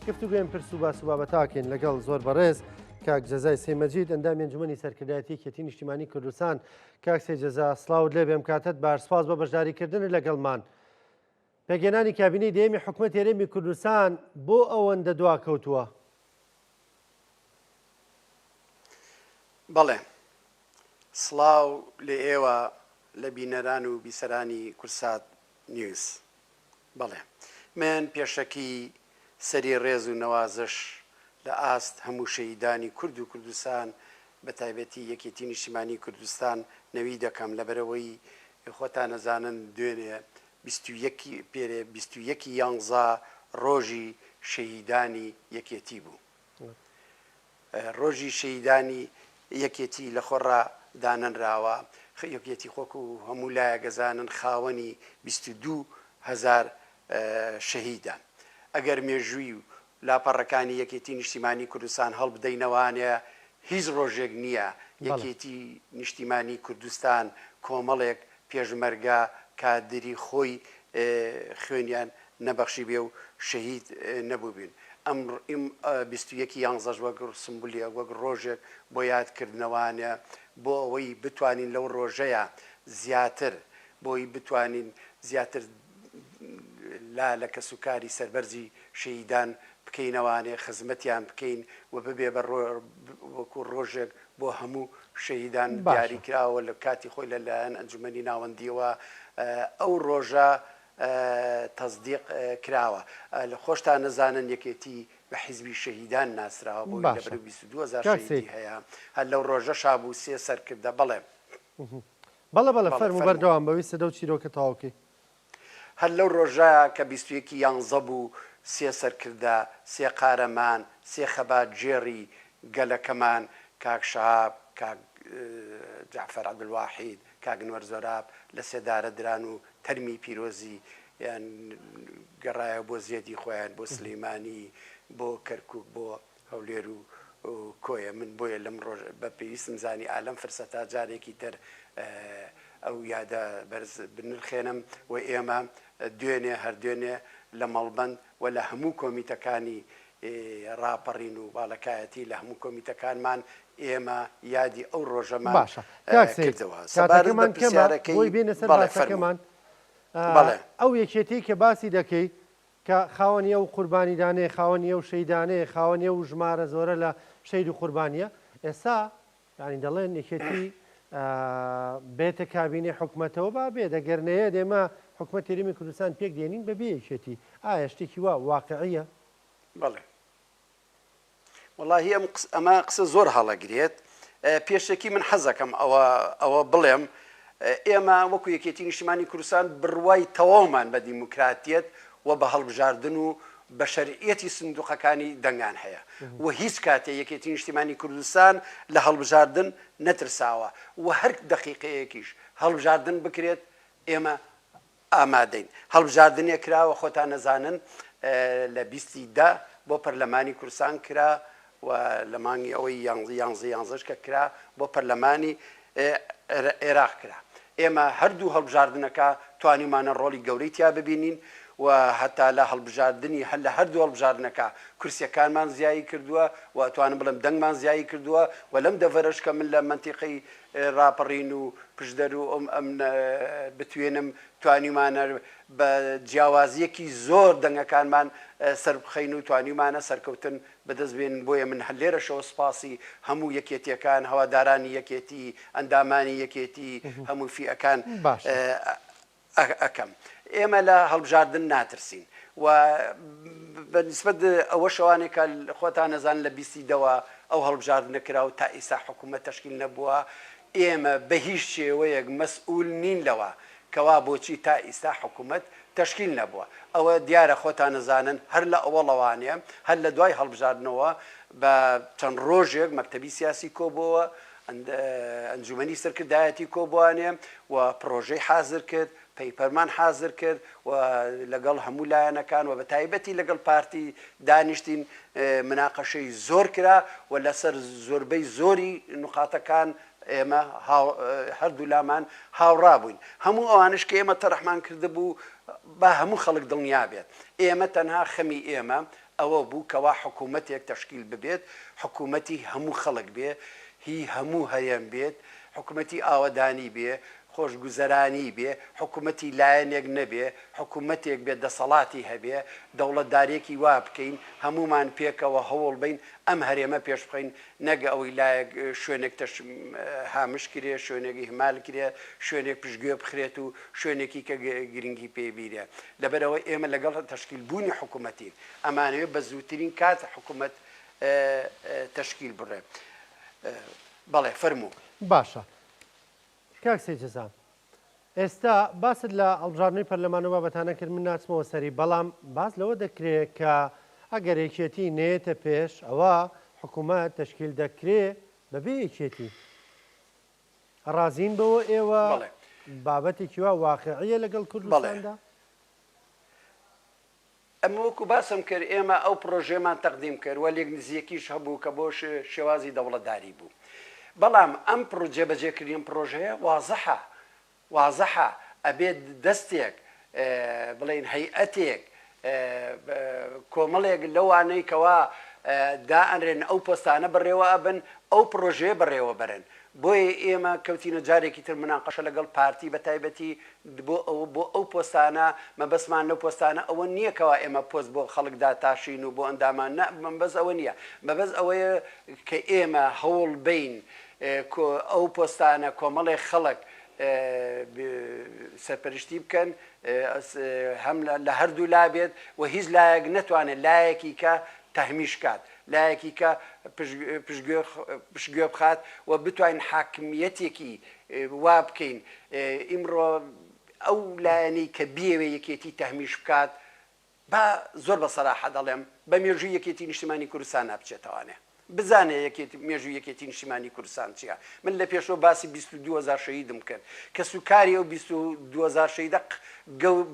گفتوگوێن پرس و باس و بابەتاکەین لەگەڵ زۆر بەڕێز کاک جەزای سێمەجید ئەندامی ئەنجومەنی سەرکردایەتی کێتی نیشتیمانی کوردستان کاک سێجەزا سڵاوت لێ بێم کاتت بارسپاس بە بەشداریکردن لەگەڵمان. پێگەێنانی کابینەی دەیەمی حکوومەت هێرێمی کوردستان بۆ ئەوەندە دواکەوتووە؟ بەڵێ، سڵاو لێ ئێوە لە بینەران و بیسەرانی کورسات نیوز. بەڵێ، من پێشەکی سەری ڕێز و نەوازش لە ئاست هەموو شەهیدانی کورد و کوردستان بە تایبەتی یەکێتی نیشتیمانی کوردستان نەوی دەکەم لەبەرەوەی خۆتان نەزانن دوێنێ 21 یانزە ڕۆژی شەهیدانی یەکێتی بوو. ڕۆژی شەهیدانی یەکێتی لە خۆڕا دانەنراوە. یەکێتی خۆک و هەموو لایە گەزانن خاوەنی 22,000 شەهیدە. ئەگەر مێژووی و لاپەڕەکانی یەکێتی نیشتیمانی کوردستان هەڵبدەینەوانێ هیچ ڕۆژێک نییە یەکێتی نیشتیمانی کوردستان کۆمەڵێک پێشمەرگا کادری خۆی خوێنیان نەبەخشی بێ و شەهید نەبوو بین. ئەم 21 یانزەش وەک سمبولیە وەک ڕۆژێک بۆ یادکردنەوانە بۆ ئەوەی بتوانین لەو ڕۆژەیە زیاتر بۆی بتوانین زیاتر لا لە کەسوکاری سەربەرزی شەهیدان بکەینەوانێ خزمەتیان بکەین و ببێ بە وەکو ڕۆژێک بۆ هەموو شەهیدان دیاری کراوە لە کاتی خۆی لەلایەن ئەنجومەنی ناوەندیەوە ئەو ڕۆژە تەصدیق کراوە. لە خۆشتان نەزانن یەکێتی بە حیزبی شەهیدان ناسراوە بۆ لەبەر 22,000 شەهیدی هەیە. هەر لەو ڕۆژە شابوو سێ سەرکردە. بەڵێ بەڵێ فەرموو بەردەوام بەوەی سەدە و چیرۆکە تاواوکەی. هەر لەو ڕۆژەیە کە 21 یانزە بوو سێ سەرکردە، سێ قارەمان، سێ خەبات جێڕی گەلەکەمان، کاک شەهاب، کاک جعفەر عەبدولواحید، کاک نوەر زۆراب لە سێدارە دران و تەرمی پیرۆزی یان گەڕایە بۆ زێدی خۆیان بۆ سلەیمانی بۆ کەرکووک بۆ هەولێر و کۆیە. من بۆیە لەم ڕۆژ بە پێویستم زانی ئالەم فرسەتا جارێکی تر ئەو یادە بەرز بنرخێنم و ئێمە دوێنێ هەر دوێنێ لە مەڵبەند و لە هەموو کۆمیتەکانی ڕاپەڕین و باڵەکایەتی لە هەموو کۆمیتەکانمان ئێمە یادی ئەو ڕۆژەمان کردەوە. سەبارەتمان بۆی بێنە سەر باسەکەمان. ئەو یەکێتی کە باسی دەکەی کە خاوەنی ئەو قوربانیدانەیە، خاوەنی ئەو شەیدانەیە، خاوەنی ئەو ژمارە زۆرە لە شەید و قوربانیە، ئێستا ینی دەڵێن یەکێتی بێتە کابینێ حکوومەتەوە با بێ دەگەرنەیە دێمە حکوومەت هێرێمی کوردستان پێک دێنین بەبێ یەکێتی. ئایا شتێکی وا واقعیە؟ بەڵێ، وەڵاهی ئەمە قسە زۆر هەڵەگرێت. پێشەکی من حەزەکەم ئەوە بڵێم ئێمە وەکو یەکێتی نیشتیمانی کوردستان بڕوای تەواومان بە دیموکراتیەت و بە هەڵبژاردن و بە شەرعیەتی سندوقەکانی دەنگان هەیە و هیچ کاتێ یەکێتی نیشتیمانی کوردستان لە هەڵبژاردن نەترساوە و هەر دەقیقەیەکیش هەڵبژاردن بکرێت ئێمە ئامادەین. هەڵبژاردنێک کراوە خۆتان نەزانن لە 20 بۆ پەرلەمانی کوردستان کرا و لە مانگی ئەوەی یانزەش کە کرا بۆ پەرلەمانی عێراق کرا. ئێمە هەردوو هەڵبژاردنەکە توانیمانە ڕۆڵی گەورەی تیا ببینین و هەتا لە هەڵبژاردننی هەر لە هەردوو هەڵبژاردنەکە کورسیەکانمان زیایی کردووە و ئەتوانم بڵم دەنگمان زیایی کردووە و لەم دەڤەرش کە من لە منتیقەی ڕاپەڕین و پشدەر و ئەم بتوێنم توانیمانە بە جیاوازیەکی زۆر دەنگەکانمان سەربخەین و توانیمانە سەرکەوتن بەدەستبێنن. بۆیە من لێرەشەوە سپاسی هەموو یەکێتیەکان، هەوادارانی یەکێتی، ئەندامانی یەکێتی، هەموو فیئەکان ئەەکەم. ئێمە لە هەڵبژاردن ناترسین و بەنسبەت ئەوە شەوانێکە خۆتان نەزان لە 20ەوە ئەو هەڵبژاردنە کراوە تا ئێستا حکوومەت تەشکیل نەبووە. ئێمە بە هیچ شێوەیەک مەسئول نین لەوە کەوا بۆچی تا ئێستا حکوومەت تەشکیل نەبووە. ئەوە دیارە خۆتان نەزانن هەر لە ئەوەڵەوانەیە هەر لە دوای هەڵبژاردنەوە بە چەند ڕۆژێک مەکتەبی سیاسی کۆبووە، ئەنجومەنی سەرکردایەتی کۆبووانێ و پرۆژەی حازر کرد، پەیپەرمان حازر کرد و لەگەڵ هەموو لایەنەکان و بە تایبەتی لەگەڵ پارتی دانیشتین مناقەشەی زۆر کرا و لەسەر زۆربەی زۆری نقاتەکان ئێمە هەردوو لامان هاوڕا بووین. هەموو ئەوانش کە ئێمە تەرەحمان کرده بوو با هەموو خەڵک دڵنیا بێت ئێمە تەنها خەمی ئێمە ئەوە بوو کەوا حکوومەتێک تەشکیل ببێت حکوومەتی هەموو خەڵک بێ هی هەموو هەیەم بێت حکوومەتی ئاوەدانی بێ خۆشگوزەرانی بێ حکوومەتی لایەنێک نەبێ حکوومەتێک بێت دەسەڵاتی هەبێ دەوڵەتدارێکی وا بکەین هەمومان پێکەوە هەوڵ بین ئەم هەرێمە پێش بخەین نەگە ئەوەی لایەک شوێنێک هامش کرێ شوێنێکی هەمال کرێ شوێنێک پشتگوێ بخرێت و شوێنێکی کە گرنگی پێبیرێ لەبەرەوە ئێمە لەگەڵ تەشکیل بوونی حکوومەتی ئەمانەوێت بە زووترین کات حکوومەت تەشکیل بڕێ بەڵێ فەرموو باشە کاک سەیدجەزام ئێستا باست لە هەڵبژاردنەوەی پەرلەمانەوە بابەتانە کرد من ناچمەوە سەری بەڵام باس لەوە دەکرێت کە ئەگەر یەکێتی نێتە پێش ئەوە حکوومەت تەشکیل دەکرێت بەبێ یەکێتی ڕازین بەوە ئێوە بابەتێکی وا واقعیە لەگەڵ کوردستاندا ئەمە وەکو باسم کرد ئێمە ئەو پرۆژێمان تەقدیم کرد وە لێک نزیەکیش هەبوو کە بۆ شێوازی دەوڵەتداری بوو بەڵام ئەم جێبەجێکردن پرۆژەیە وازەحە ئەبێت دەستێک بڵێن هەیئەتێک کۆمەڵێک لەوانەی کەوا دائەنرێن ئەو پۆستانە بڕێوە ئەبن ئەو پرۆژێ بڕێوە بەرن بۆیە ئێمە کەوتینە جارێکی تر مناقەشە لەگەڵ پارتی بە تایبەتی بۆ ئەو پۆستانە مەبەسمان لەو پۆستانە ئەوە نییە کەوا ئێمە پۆست بۆ خەڵکدا تاشین و بۆ ئەندامان مەبەز ئەوە نییە مەبەز ئەوەیە کە ئێمە هەوڵ بین ئەو پۆستانە کۆمەڵێ خەڵک سەرپەرشتی بکەن هەم لە هەردوو لا بێت و هیچ لایەک نەتوانێت لایەکی کە تەهمیش کات لایەکی کە پشتگوێ بخات و بتوانین حاکمیەتێکی وا بکەین ئیمڕۆ ئەو لایەنەی کە بیەوێ یەکێتی تەهمیش بکات با زۆر بە سەراحە دەڵێم بە مێژووی یەکێتی نیشتیمانی کوردستان نابچێتەوانێ بزانێ مێژوو یەکێتی نیشتیمانی کوردستان چییە من لە پێشەوە باسی 22,000 شەهیدم کرد کە سوکاری ئەو 22,000 شەهیدە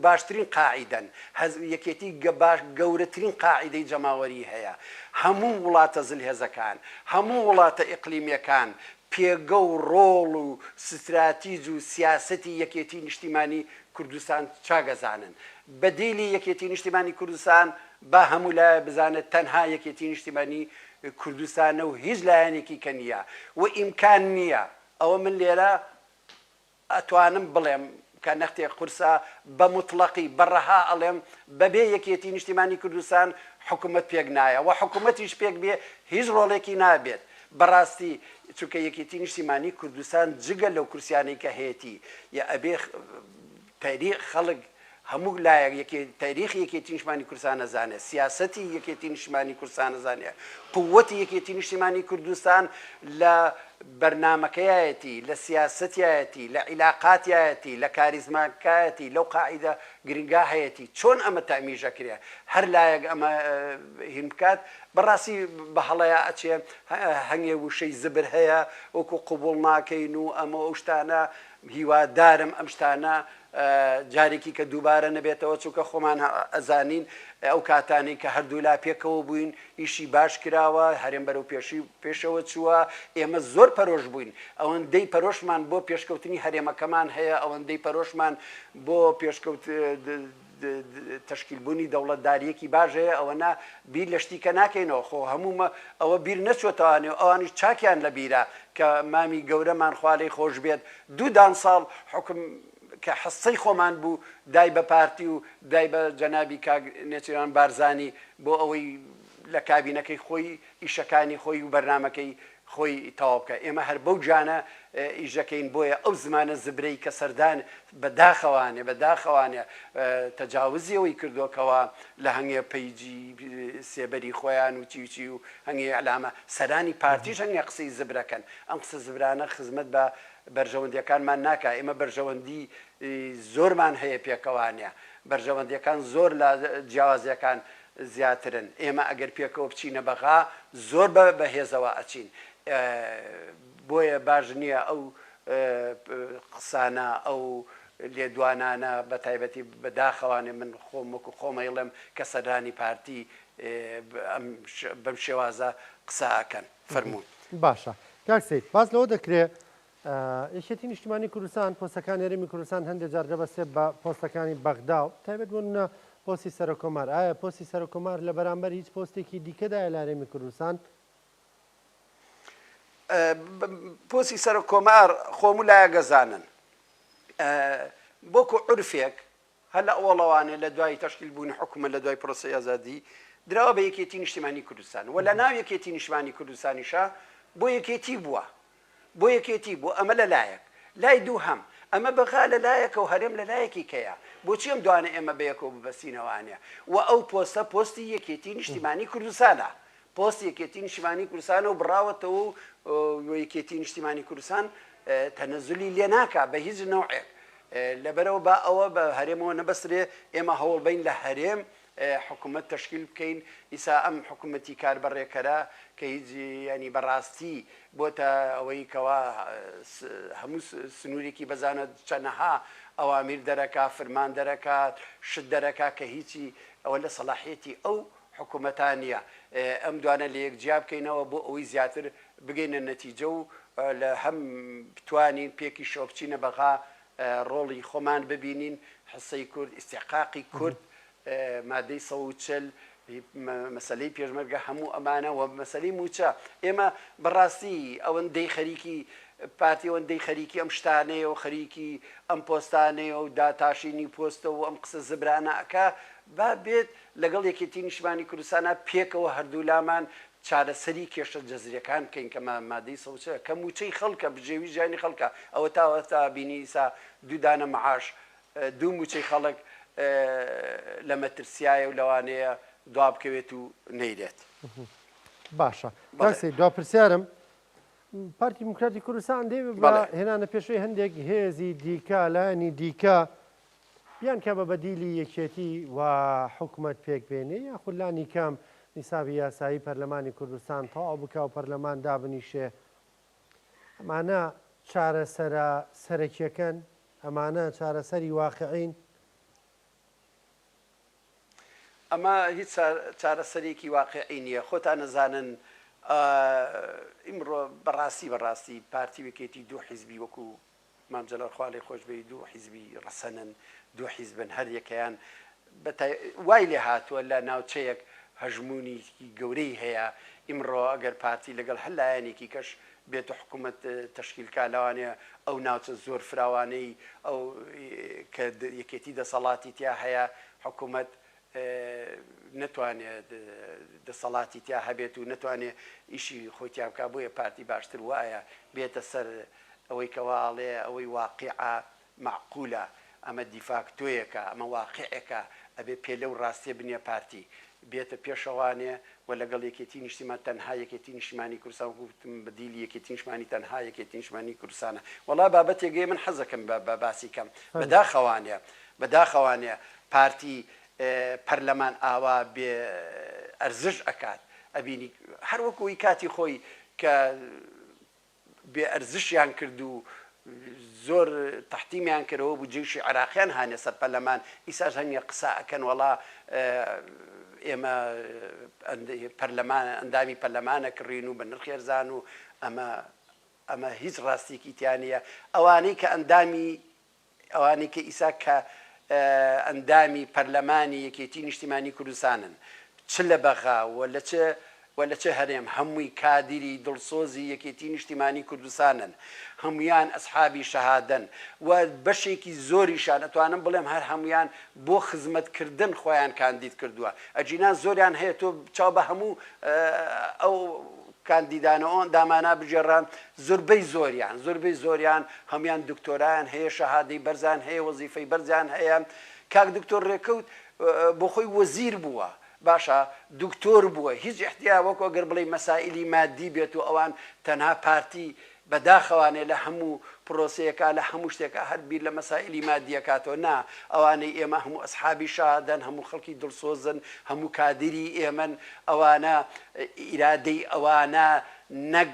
باشترین قاعیدەن یەکێتی گەورەترین قاعیدەی جەماوەری هەیە هەموو وڵاتە زلهێزەکان هەموو وڵاتە ئیقلیمیەکان پێگە و ڕۆڵ و ستراتیج و سیاسەتی یەکێتی نیشتیمانی کوردستان چاگەزانن بەدیلی یەکێتی نیشتیمانی کوردستان با هەموو لایە بزانێت تەنها یەکێتی نیشتیمانی کوردستانە و هیچ لایەنێکی کە نییە و ئیمکان نییە ئەوە من لێرە ئەتوانم بڵێم کە نەختێ قورسە بە مطلقی بەڕەها ئەڵێم بەبێ یەکێتی نیشتیمانی کوردستان حکوومەت پێک نایە و حکوومەتیش پێک بێ هیچ ڕۆڵێکی نابێت بەڕاستی چونکە یەکێتی نیشتیمانی کوردستان جگە لەو کورسیانەی کە هەیەی یا ئەبێ تاریخ خەڵک هەموو لایەک تاریخی یەکێتی نیشتیمانی کوردستان نەزانێت سیاسەتی یەکێتی نیشتیمانی کوردستان نەزانێت قووەتی یەکێتی نیشتیمانی کوردستان لە بەرنامەکەیەتی لە سیاسەتیایەتی لە عیلاقاتیایەتی لە کاریزماکایەتی لەو قاعیدە گرنگا هەیەی چۆن ئەمە تامیژەکرێ هەر لایەک ئەمە هین بکات بەڕاستی بە هەڵەیە ئەچێ هەنگێ وشەی زبر هەیە وەکو قوبوڵ ناکەین و ئەمە ئەو شتانە هیوادارم ئەم شتانە جارێکی کە دووبارە نەبێتەوە چووکە خۆمان ئەزانین ئەو کاتانەی کە هەردوو لا پێکەوە بووین ئیشی باش کراوە هەرێم بەرەو پێشەوە چووە ئێمە زۆر پەرۆش بووین ئەوەندەی پەرۆشمان بۆ پێشکەوتنی هەرێمەکەمان هەیە ئەوەندەی پەرۆشمان بۆ پێشکەوت تشکیلبوونی دەوڵەتداریەکی باش هەیە ئەوەنا بیر لە شتیکە ناکەینەوە خۆ هەمومە ئەوە بیر نەچۆتەوانێ ئەوانیش چاکیان لە بیرە کە مامی گەورەمان خوالەی خۆش بێت دوودان ساڵ حکم کە حسەی خۆمان بوو دای بە پارتی و دای بە جەنابی کاک نێچیران بارزانی بۆ ئەوەی لە کابینەکەی خۆی ئیشەکانی خۆی و بەرنمەکەی خۆی تەواو بکە ئێمە هەر بەو جانە ئیژەکەین بۆیە ئەو زمانە زبرەی کە سەردان بەداخەوانێ تەجاوزی ئەوەی کردوکەوە لە هەنگێ پەیجی سێبەری خۆیان و چیوچی و هەنگێ علامە سەرانی پارتیش هەنگێ قسەی زبرەکەن ئەم قسە زبرانە خزمەت بە بەرژەوەندیەکانمان ناکە ئێمە بەرژەوەندی زۆرمان هەیە پێکەوانە بەرژەوەندیەکان زۆر لە جیاوازیەکان زیاترن ئێمە ئەگەر پێکەوە بچینە بەغا زۆر بەهێزەوە ئەچین بۆیە باش نییە ئەو قسانە ئەو لێدوانانە بە تایبەتی بەداخەوانێ من خۆم وەکو خۆمەیڵێم کە سەردانی پارتی بەم شێوازە قساکەن فەرموون باشە کاک سەید باز لەوە دەکرێت یەکێتی نیشتیمانی کوردستان پۆستەکانی هەرێمی کوردستان هەندێک جار دەبەستێت بە پۆستەکانی بەغدا و تایبەت بوون پۆستی سەرۆکۆمار ئایا پۆستی سەرۆکۆمار لە بەرامبەر هیچ پۆستێکی دیکەدایە لە هەرێمی کوردستان؟ پۆستی سەرۆکۆمار خۆم و لایە گەزانن بۆکو عورفێک هەر لە ئەوڵەوانێ لە دوای تەشکیل بوونی حکومە لە دوای پرۆسەی ئازادی دراوە بە یەکێتی نیشتیمانی کوردستان و لە ناو یەکێتی نیشتیمانی کوردستانیشە بۆ یەکێتی بووە بۆ یەکێتی بوو ئەمە لە لایەک لای دوو هەم ئەمە بەغا لە لایەکە و هەرێم لە لایەکی کەیە بۆچی ئەم دوانە ئێمە بەیەکەوە ببەسینەوانێ و ئەو پۆستە پۆستی یەکێتی نیشتیمانی کوردستانە پۆستی یەکێتی نیشتیمانی کوردستانە و بڕاوەتەوە و یەکێتی نیشتیمانی کوردستان تەنەزولی لێ ناکا بە هیچ نەوعێک لەبەرەوە با ئەوە بە هەرێمەوە نەبەسترێ ئێمە هەوڵبین لە هەرێم حکوومەت تەشکیل بکەین ئیسا ئەم حکوومەتی کاربڕێکەرە کە هیچ ینی بەڕاستی بۆتە ئەوەی کەوا هەموو سنوورێکی بەزانە چەنەها ئەوامیر دەرەکا فرمان دەرەکات شت دەرەکا کە هیچی ئەوە لە سەلاحیەتی ئەو حکوومەتانە ئەم دوانە لە یەکجیا بکەینەوە بۆ ئەوەی زیاتر بگەینە نەتیجە و لە هەم بتوانین پێکی شۆبچینە بەغا ڕۆڵی خۆمان ببینین حسەی کورد ئیستیحقاقی کورد مادەی 140 مەسلەی پێشمەرگە هەموو ئەمانە و مەسلەی موچە ئێمە بەڕاستی ئەوەندەی خەریکی پارتی ئەوەندەی خەریکی ئەم شتانەیە و خەریکی ئەم پۆستانەیە و داتاشینی پۆستە و ئەم قسە زبرانە ئەکا با بێت لەگەڵ یەکێتی نیشتیمانی کوردستانە پێکەوە هەردوو لامان چارەسەری کێشە جەزریەکان بکەین کە مادەی سەوچە کە موچەی خەڵکە بژێوی ژیانی خەڵکە ئەوە تا بینی ئیسا دوودانە مەعاش دوو موچەی خەڵک لە مەترسیایە و لەوانەیە دوا بکەوێت و نەیرێت باشە باسی دواپرسیارم پارتی دیموکراتی کوردستان دەیەوێت بە هێنانە پێشەوەی هەندێک هێزی دیکە لایەنی دیکە بیان کە بە بەدیلی یەکێتی و حکوومەت پێک بێنێ یاخود لانی کام نیسابی یاسایی پەرلەمانی کوردستان تەواو بکە و پەرلەمان دابنیشێ ئەمانە چارەسەرە سەرەکیەکەن ئەمانە چارەسەری واقعین ئەمە هیچ چارەسەرێکی واقعی نییە خۆتان نەزانن ئیمڕۆ بەڕاستی پارتی وەکێتی دوو حیزبی وەکو مامجەلال خوا لێی خۆش بێ دوو حیزبی ڕەسەنن دوو حیزبن هەر یەکەیان وای لێ هاتووە لە ناوچەیەک هەژمونیکی گەورەی هەیە ئیمڕۆ ئەگەر پارتی لەگەڵ هەر لایەنێکی کەش بێتە حکوومەت تەشکیلکە لەوانەیە ئەو ناوچە زۆر فراوانەی ئەو کە یەکێتی دەسەڵاتی تیا هەیە حکوومەت نتوانێت دەسەڵاتی تیا هەبێت و نتوانێت ئیشی خۆتیا بکە بۆیە پارتی باشتر وایە بێتە سەر ئەوەی کەواڵێ ئەوەی واقعە معقولە ئەمە دیفاکتۆیەکە ئەمە واقعەکە ئەبێ پێ لەو ڕاستیە بنیە پارتی بێتە پێشەوانێ و لەگەڵ یەکێتی نیشتیمان تەنها یەکێتی نیشتیمانی کوردستان وتم بەدیلی یەکێتی نیشتیمانی تەنها یەکێتی نیشتیمانی کوردستانە وەڵا بابەتێکگەی من حەزەکەم بە باسی کەم بەداخەوانێ پارتی پەرلەمان ئاوا بێ ئەرزش ئەکات ئەبینی هەر وەکوی کاتی خۆی کە بێ ئەرزشیان کرد و زۆر تەحتیمیان کردەوە بوو جێشی عراقیان هانێ سەر پەرلەمان ئیساش هەنگە قسە ئەکەن وەڵا ئێمە ئەندامی پەرلەمانە کڕین و بە نرخی ئەرزان و ئەمە هیچ ڕاستێکی تیانە ئەوانەی کە ئەوانەی کە ئیسا کە ئەندامی پەرلەمانی یەکێتی نیشتیمانی کوردستانن چ لە بەغا و لە چه هەرێم هەمووی کادری دڵسۆزی یەکێتی نیشتیمانی کوردستانن هەمویان ئەسحابی شەهادەن و بەشێکی زۆریشان ئەتوانم بڵێم هەر هەمویان بۆ خزمەتکردن خۆیان کاندید کردووە ئەجینا زۆریان هەیە تۆ چاو بە هەموو ئەو کاندیدانە ئەوان دامانا بژێڕان زۆربەی زۆریان هەمویان دکتۆرایان هەیە شەهادەی بەرزان هەیە وەزیفەی بەرزیان هەیە کاک دکتۆر ڕێکەوت بۆ خۆی وەزیر بووە باشە دکتۆر بووە هیچ احتیا وەکو ئەگەر بڵێ مەسائلی مادی بێت و ئەوان تەنها پارتی بەداخەوانێ لە هەموو پرۆسەیەکە لە هەموو شتێکە هەربیر لە مەسائلی مادیەکاتەوە نا ئەوانەی ئێمە هەموو ئەسحابی شادەن هەموو خەڵکی دڵسۆزن هەموو کادری ئێمن ئەوانە ئیرادەی ئەوانە نەک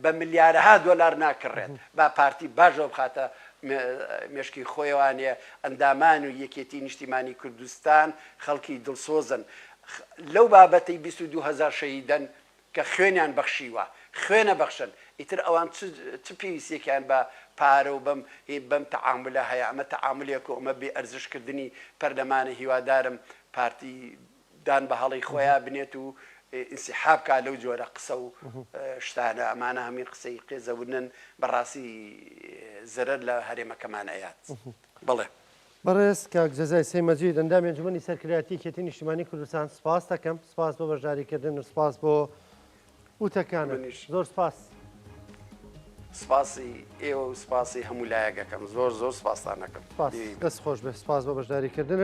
بە ملیارەها دۆلار ناکڕێت با پارتی باشەوە بخاتە مێشکی خۆیوانێ ئەندامان و یەکێتی نیشتیمانی کوردستان خەڵکی دڵسۆزن لەو بابەتەی 22,000 شەهیدەن کە خوێنیان بەخشیوە خوێنە بەخشن ئیتر ئەوان چ پێویستێکیان بە پارە و بەم تەعاملە هەیە ئەمە تەعاملێک و ئەمە بێ ئەرزشکردنی پەرلەمانە هیوادارم پارتی دان بە هەڵی خۆیان بنێت و ئینسیحاب کا لەو جۆرە قسە و شتانە ئەمانە هەمین قسەی قێزەونن بەڕاستی زەرەر لە هەرێمەکەمان ئەیات بڵێ بەڕێز کاک جەزای سەیمەجید ئەندامی ئەنجومەنی سەرکردایەتی یەکێتی نیشتیمانی کوردستان سپاس دەکەم سپاس بۆ بەشداریکردن و سپاس بۆ وتەکانت زۆر سپاس سپاسی ئێوە و سپاسی هەموو لایەکەکەم زۆر سپاسان دەکەم دەست خۆش بێ سپاس بۆ بەشداریکردنت